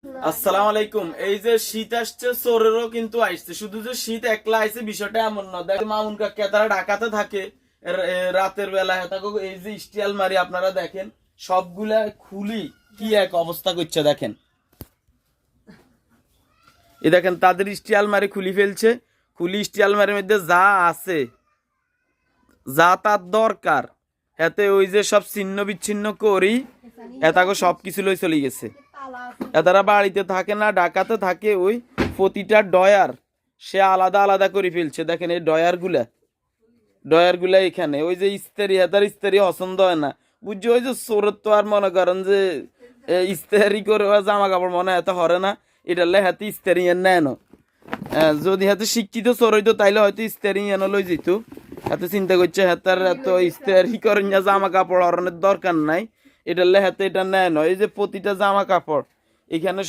আসসালামু আলাইকুম। এই যে শীত আসছে, চোরেরও কিন্তু আসছে। শুধু যে শীত একলা আইছে বিষয়টা এমন না। দেখ মামুন কাকা তারা ঢাকাতে থাকে, রাতের বেলা থাকো। এই যে স্টিল মারি আপনারা দেখেন, সবগুলা খুলি কি এক অবস্থা করছে দেখেন। এই দেখেন তাদের স্টিল মারি খুলি ফেলছে। খুলি স্টিল মারির মধ্যে যা আছে, যা তার দরকার, এতে ওই যে সব ছিন্ন বিচ্ছিন্ন করি এতাকে সবকিছু লই চলে গেছে। এতারা বাড়িতে থাকে না, ঢাকাতে থাকে। ওই প্রতিটা ডয়ার সে আলাদা আলাদা করে ফেলছে। দেখেন এই ডয়ার গুলা এখানে। ওই যে ইস্তারি, হেতার ইস্তারি পছন্দ হয় না, বুঝছো? ওই যে চোরের তো আর মনে করেন যে ইস্তারি করে জামা কাপড় মনে এত হরে না, এটালে হাতে ইস্তারি এর নেয় না। যদি হাতে শিক্ষিত চোর হইতো তাইলে হয়তো ইস্তারি এনে লই যেত। এত চিন্তা করছে হাতার এত ইস্তারি করে জামা কাপড় হরণের দরকার নাই, এটালে হাতে এটা নেয় না। এই যে প্রতিটা জামা কাপড় এখানে